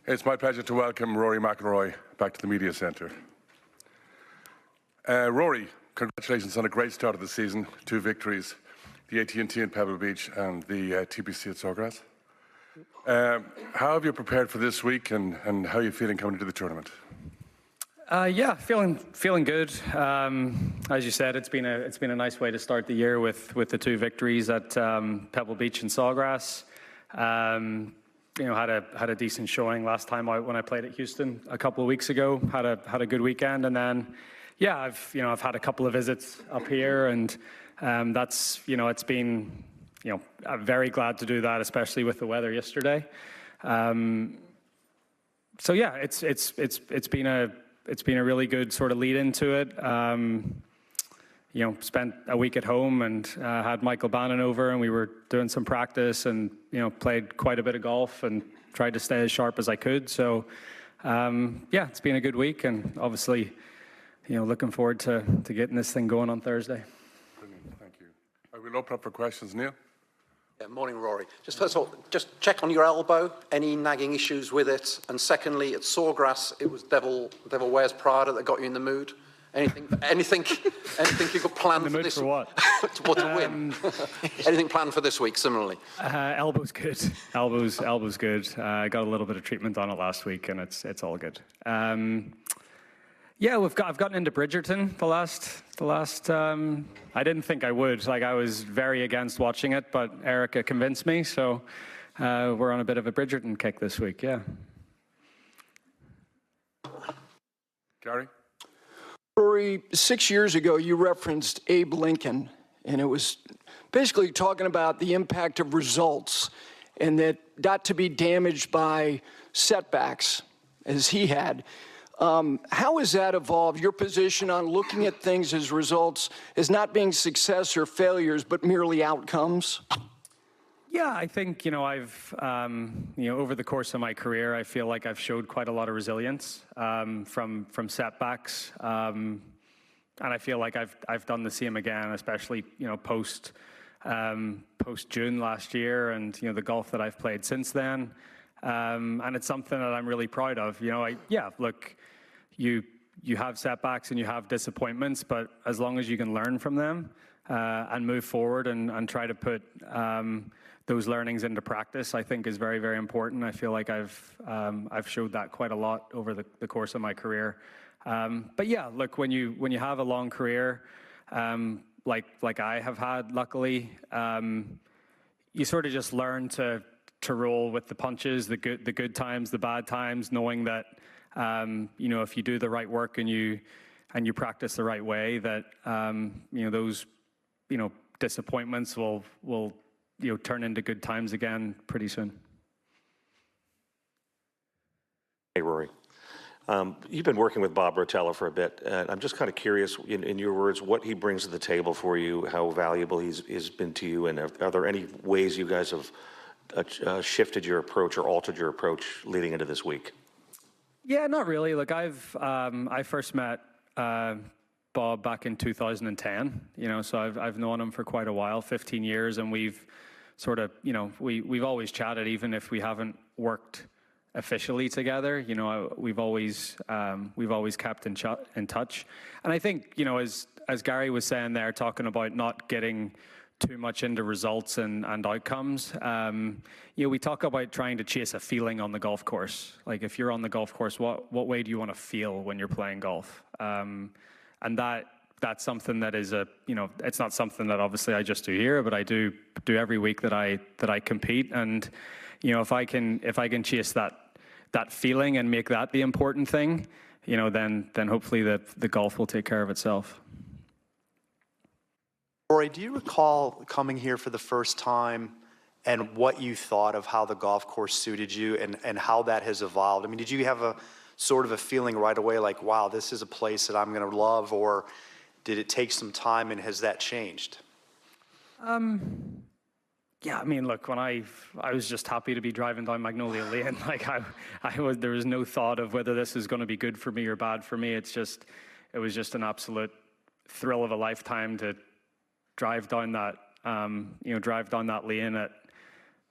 It's my pleasure to welcome Rory McIlroy back to the Media Centre. Rory, congratulations on a great start of the season. 2 victories, the AT&T in Pebble Beach and the TPC at Sawgrass. How have you prepared for this week, and how are you feeling coming into the tournament? Yeah, feeling good. As you said, it's been a nice way to start the year with the 2 victories at Pebble Beach and Sawgrass. You know, had a decent showing last time out when I played at Houston a couple of weeks ago. Had a good weekend, and then yeah, I've had a couple of visits up here, and that's, it's been, I'm very glad to do that, especially with the weather yesterday. So yeah, it's been a really good sort of lead into it. Spent a week at home and had Michael Bannon over, and we were doing some practice and, played quite a bit of golf and tried to stay as sharp as I could. So, yeah, it's been a good week, and obviously, looking forward to getting this thing going on Thursday. Brilliant, thank you. I will open up for questions. Neil? Yeah, morning, Rory. Just first of all, just check on your elbow, any nagging issues with it? And secondly, at Sawgrass, it was Devil Wears Prada that got you in the mood? Anything you got planned for this? For what? To win. Anything planned for this week? Similarly. Elbow's good. Elbow's good. I got a little bit of treatment on it last week, and it's all good. Yeah, I've gotten into Bridgerton the last. I didn't think I would. I was very against watching it, but Erica convinced me. So we're on a bit of a Bridgerton kick this week. Yeah. Gary? Rory, 6 years ago, you referenced Abe Lincoln, and it was basically talking about the impact of results and that not to be damaged by setbacks, as he had. How has that evolved, your position on looking at things as results, as not being success or failures, but merely outcomes? Yeah, I think, I've, over the course of my career, I feel like I've showed quite a lot of resilience from setbacks. And I feel like I've done the same again, especially, post June last year, and, the golf that I've played since then. And it's something that I'm really proud of. Look, you have setbacks and you have disappointments, but as long as you can learn from them and move forward and try to put those learnings into practice, I think is very, very important. I feel like I've showed that quite a lot over the course of my career. But yeah, look, when you have a long career, like I have had, luckily, you sort of just learn to roll with the punches, the good times, the bad times, knowing that if you do the right work and you practice the right way, that those disappointments will turn into good times again pretty soon. Hey, Rory. You've been working with Bob Rotella for a bit, and I'm just kind of curious, in your words, what he brings to the table for you, how valuable he's been to you, and are there any ways you guys have shifted your approach or altered your approach leading into this week? Yeah, not really. Look, I first met Bob back in 2010. So I've known him for quite a while, 15 years, and we've sort of, we've always chatted, even if we haven't worked officially together. We've always kept in touch. And I think, as Gary was saying there, talking about not getting too much into results and outcomes. We talk about trying to chase a feeling on the golf course. Like, if you're on the golf course, what way do you want to feel when you're playing golf? And that's something that is it's not something that obviously I just do here, but I do every week that I compete. And if I can chase that feeling and make that the important thing, then hopefully the golf will take care of itself. Rory, do you recall coming here for the first time and what you thought of how the golf course suited you and how that has evolved? I mean, did you have a sort of a feeling right away like, wow, this is a place that I'm going to love, or did it take some time, and has that changed? Yeah, I mean, look, when I was just happy to be driving down Magnolia Lane. Like, there was no thought of whether this is going to be good for me or bad for me. It was just an absolute thrill of a lifetime to drive down that lane at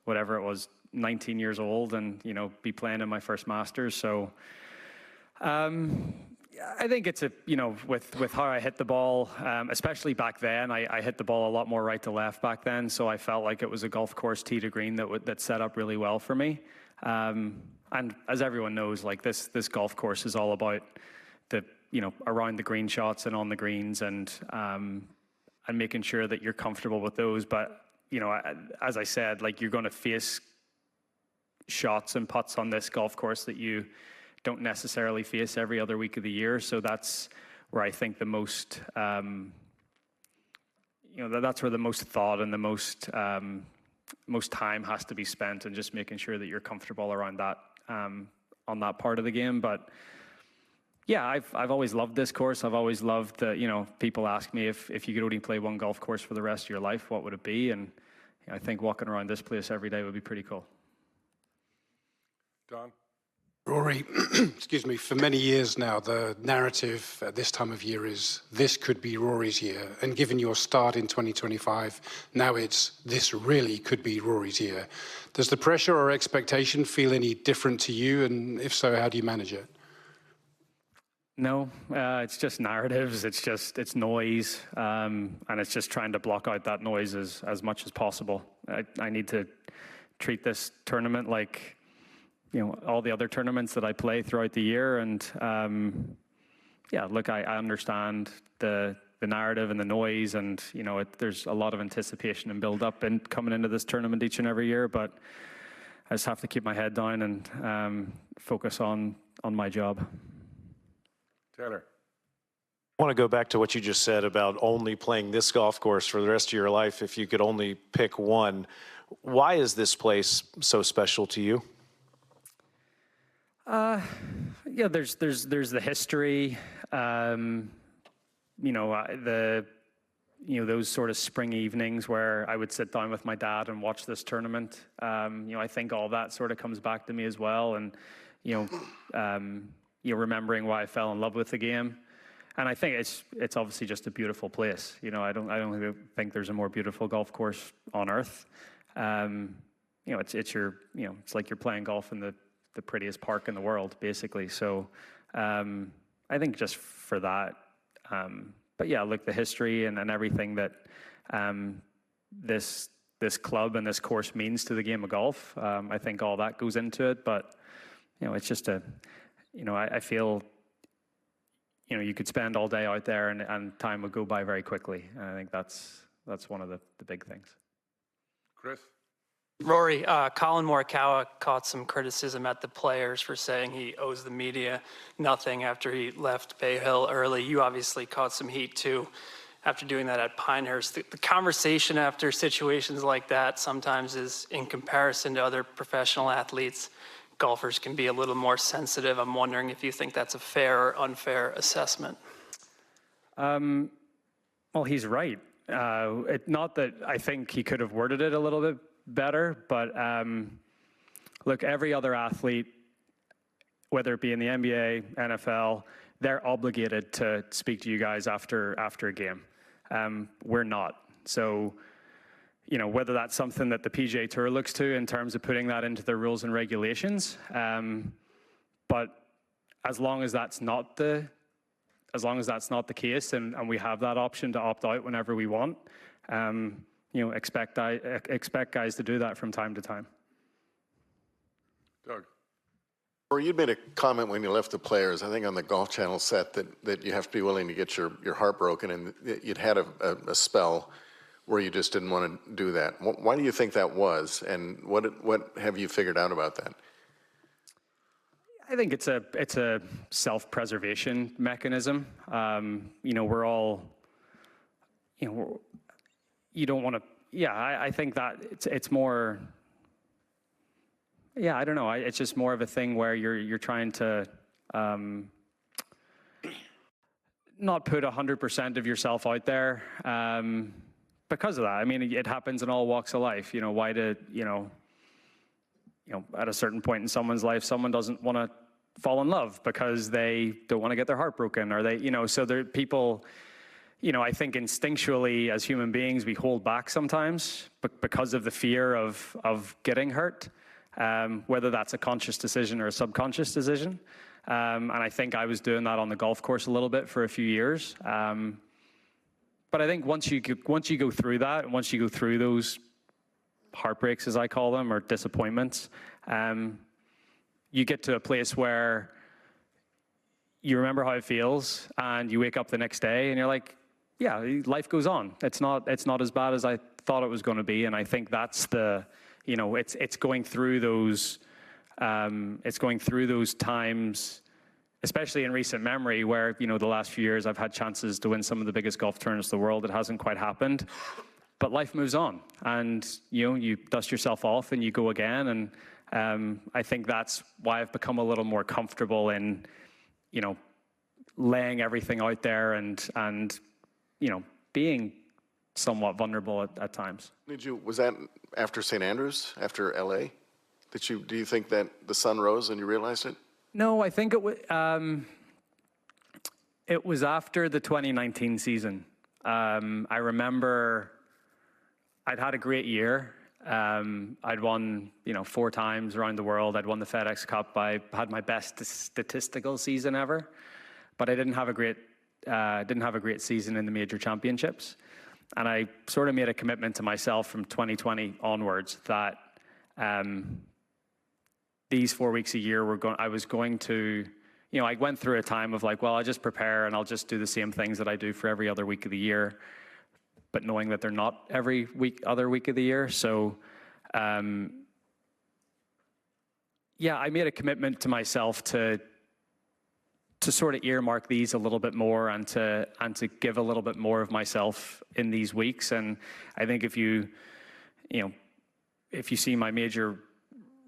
whatever it was, 19 years old and, be playing in my first Masters. So I think it's with how I hit the ball, especially back then, I hit the ball a lot more right to left back then. So I felt like it was a golf course tee to green that set up really well for me. And as everyone knows, like this golf course is all about the, around the green shots and on the greens and making sure that you're comfortable with those. But, as I said, like you're going to face shots and putts on this golf course that you don't necessarily face every other week of the year. So that's where I think the most, that's where the most thought and the most time has to be spent and just making sure that you're comfortable around that, on that part of the game. But yeah, I've always loved this course. I've always loved that, people ask me if you could only play one golf course for the rest of your life, what would it be? And I think walking around this place every day would be pretty cool. Don? Rory, excuse me, for many years now, the narrative at this time of year is this could be Rory's year. And given your start in 2025, now it's this really could be Rory's year. Does the pressure or expectation feel any different to you? And if so, how do you manage it? No, it's just narratives. It's noise. And it's just trying to block out that noise as much as possible. I need to treat this tournament like, all the other tournaments that I play throughout the year. And yeah, look, I understand the narrative and the noise, and there's a lot of anticipation and build up and coming into this tournament each and every year. But I just have to keep my head down and focus on my job. Taylor? I want to go back to what you just said about only playing this golf course for the rest of your life if you could only pick one. Why is this place so special to you? Yeah, there's the history, those sort of spring evenings where I would sit down with my dad and watch this tournament. I think all that sort of comes back to me as well, and remembering why I fell in love with the game. And I think it's obviously just a beautiful place. I don't think there's a more beautiful golf course on earth. It's like you're playing golf in the prettiest park in the world, basically. So I think just for that, but yeah, look, the history and everything that this club and this course means to the game of golf, I think all that goes into it. But it's just I feel you could spend all day out there and time would go by very quickly. And I think that's one of the big things. Chris? Rory, Colin Morikawa caught some criticism at the Players for saying he owes the media nothing after he left Bay Hill early. You obviously caught some heat too after doing that at Pinehurst. The conversation after situations like that sometimes is, in comparison to other professional athletes, golfers can be a little more sensitive. I'm wondering if you think that's a fair or unfair assessment. Well, he's right. Not that I think he could have worded it a little bit better, but look, every other athlete, whether it be in the NBA, NFL, they're obligated to speak to you guys after a game. We're not. So, whether that's something that the PGA Tour looks to in terms of putting that into their rules and regulations, but as long as that's not the case, and we have that option to opt out whenever we want, expect guys to do that from time to time. Doug? Or you'd made a comment when you left the Players, I think on the Golf Channel set, that you have to be willing to get your heart broken, and you'd had a spell where you just didn't want to do that. Why do you think that was, and what have you figured out about that? I think it's a self-preservation mechanism. We're all, you don't want to. Yeah, I think that it's more. Yeah, I don't know. It's just more of a thing where you're trying to not put 100% of yourself out there because of that. I mean, it happens in all walks of life. Why do at a certain point in someone's life, someone doesn't want to fall in love because they don't want to get their heart broken, or they, so there are people. I think instinctually as human beings, we hold back sometimes because of the fear of getting hurt. whether that's a conscious decision or a subconscious decision. And I think I was doing that on the golf course a little bit for a few years. But I think once you go through that, and once you go through those heartbreaks, as I call them, or disappointments, you get to a place where you remember how it feels, and you wake up the next day, and you're like, yeah, life goes on. It's not as bad as I thought it was going to be, and I think that's it's going through those times, especially in recent memory, where the last few years I've had chances to win some of the biggest golf tournaments in the world. It hasn't quite happened, but life moves on, and you dust yourself off and you go again. And I think that's why I've become a little more comfortable in laying everything out there and being somewhat vulnerable at times. Was that after St. Andrews, after LA? Do you think that the sun rose and you realized it? No, I think it was after the 2019 season. I remember I'd had a great year. I'd won, 4 times around the world. I'd won the FedEx Cup. I had my best statistical season ever, but I didn't have a great season in the major championships. And I sort of made a commitment to myself from 2020 onwards that these 4 weeks a year I was going to, I went through a time of like, well, I'll just prepare and I'll just do the same things that I do for every other week of the year, but knowing that they're not every other week of the year. So, I made a commitment to myself to sort of earmark these a little bit more and to give a little bit more of myself in these weeks. And I think if you see my major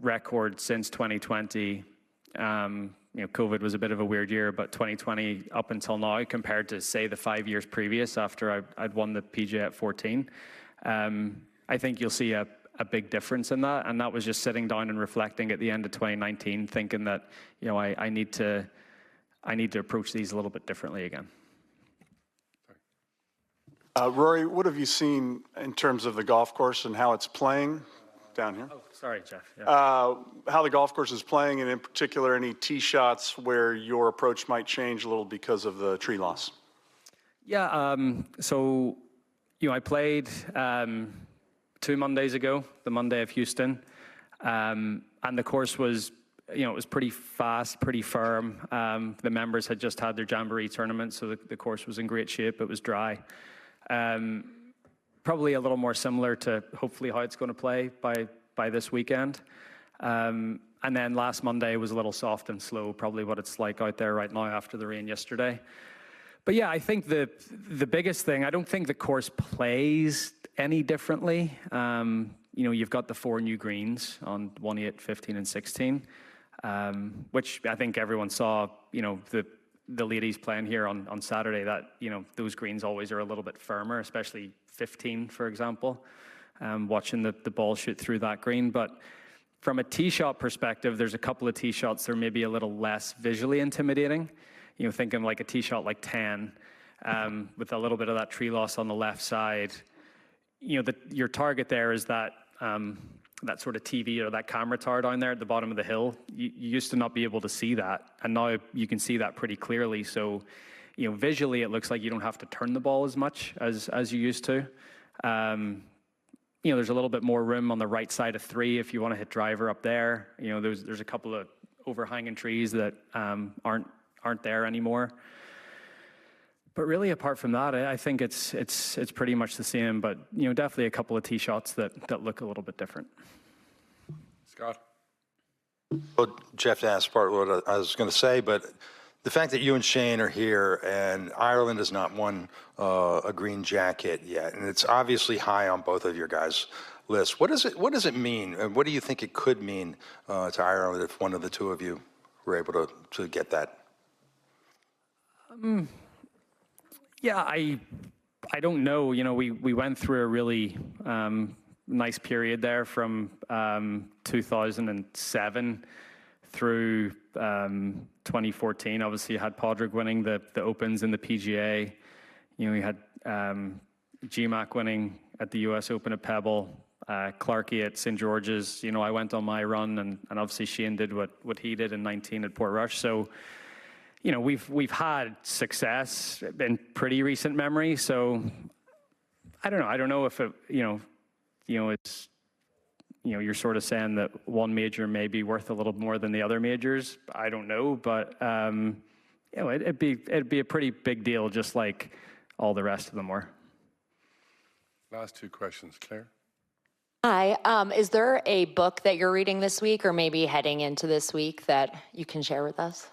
record since 2020, COVID was a bit of a weird year, but 2020 up until now, compared to say the 5 years previous after I'd won the PGA at 14, I think you'll see a big difference in that. And that was just sitting down and reflecting at the end of 2019, thinking that, I need to approach these a little bit differently again. Rory, what have you seen in terms of the golf course and how it's playing down here? Oh, sorry, Jeff. Yeah. How the golf course is playing, and in particular, any tee shots where your approach might change a little because of the tree loss? Yeah, so, I played 2 Mondays ago, the Monday of Houston, and the course was, it was pretty fast, pretty firm. The members had just had their Jamboree tournament, so the course was in great shape. It was dry. Probably a little more similar to hopefully how it's going to play by this weekend. And then last Monday was a little soft and slow, probably what it's like out there right now after the rain yesterday. But yeah, I think the biggest thing, I don't think the course plays any differently. You've got the 4 new greens on 1, 8, 15, and 16, which I think everyone saw, the ladies playing here on Saturday, that, those greens always are a little bit firmer, especially 15, for example, watching the ball shoot through that green. But from a tee shot perspective, there's a couple of tee shots that are maybe a little less visually intimidating. Thinking like a tee shot like 10, with a little bit of that tree loss on the left side. Your target there is that that sort of TV or that camera tower down there at the bottom of the hill. You used to not be able to see that, and now you can see that pretty clearly. So, visually it looks like you don't have to turn the ball as much as you used to. There's a little bit more room on the right side of 3 if you want to hit driver up there. There's a couple of overhanging trees that aren't there anymore. But really, apart from that, I think it's pretty much the same. But definitely a couple of tee shots that look a little bit different. Scott. Well, Jeff asked part of what I was going to say, but the fact that you and Shane are here and Ireland has not won a green jacket yet, and it's obviously high on both of your guys' lists. What does it mean, and what do you think it could mean to Ireland if one of the two of you were able to get that? Yeah, I don't know. We went through a really nice period there from 2007 through 2014. Obviously, you had Padraig winning the Opens in the PGA. You had GMAC winning at the US Open at Pebble. Clarkey at St. George's. You know, I went on my run, and obviously Shane did what he did in 19 at Portrush. So, you know, we've had success in pretty recent memory. So, I don't know. I don't know if it, it's, you're sort of saying that one major may be worth a little more than the other majors. I don't know, but it'd be a pretty big deal, just like all the rest of them were. Last two questions, Claire. Hi, is there a book that you're reading this week or maybe heading into this week that you can share with us?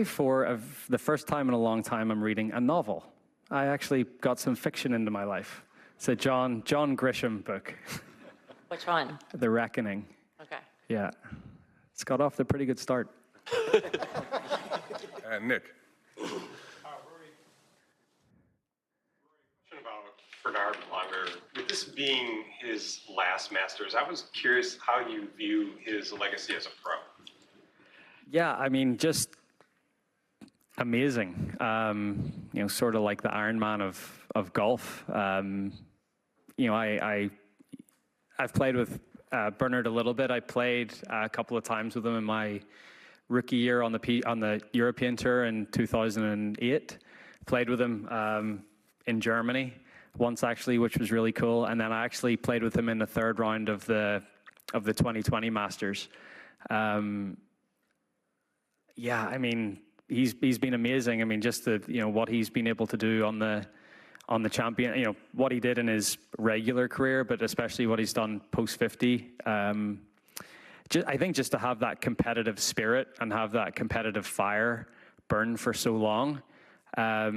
For the first time in a long time, I'm reading a novel. I actually got some fiction into my life. It's a John Grisham book. Which one? The Reckoning. Okay. Yeah. It's got off to a pretty good start. Nick. Bernard Langer, with this being his last Masters, I was curious how you view his legacy as a pro. Yeah, I mean, just amazing. Sort of like the Iron Man of golf. I've played with Bernard a little bit. I played a couple of times with him in my rookie year on the European Tour in 2008. Played with him in Germany once, actually, which was really cool. And then I actually played with him in the third round of the 2020 Masters. I mean, he's been amazing. I mean, just what he's been able to do on the champion, what he did in his regular career, but especially what he's done post 50. I think just to have that competitive spirit and have that competitive fire burn for so long, I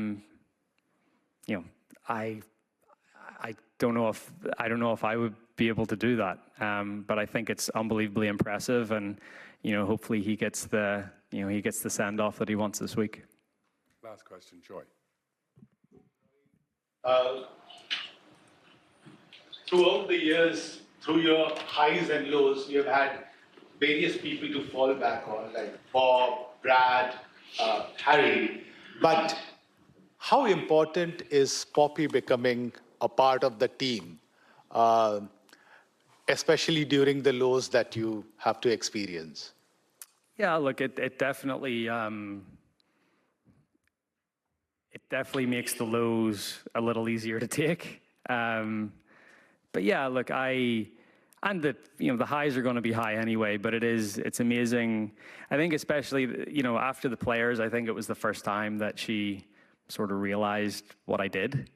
don't know if I would be able to do that. But I think it's unbelievably impressive, and hopefully he gets the send off that he wants this week. Last question, Joy. Throughout the years, through your highs and lows, you've had various people to fall back on, like Bob, Brad, Harry. But how important is Poppy becoming a part of the team, especially during the lows that you have to experience? Yeah, look, it definitely makes the lows a little easier to take. But yeah, look, the highs are going to be high anyway, but it's amazing. I think especially, after the Players, I think it was the first time that she sort of realized what I did,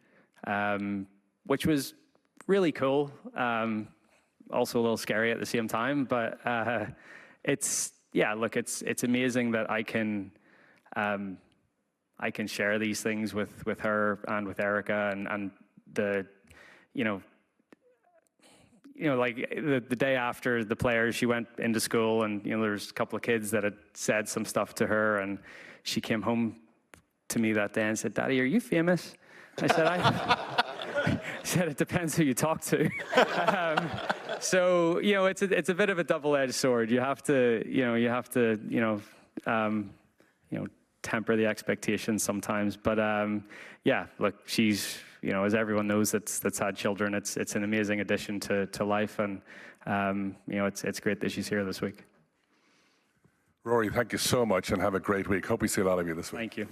which was really cool. Also a little scary at the same time, but it's amazing that I can share these things with her and with Erica and like the day after the Players, she went into school, and there's a couple of kids that had said some stuff to her, and she came home to me that day and said, "Daddy, are you famous?" I said, I said, "It depends who you talk to." So it's a bit of a double-edged sword. You have to temper the expectations sometimes. But yeah, look, she's as everyone knows that's had children, it's an amazing addition to life, and it's great that she's here this week. Rory, thank you so much, and have a great week. Hope we see a lot of you this week. Thank you.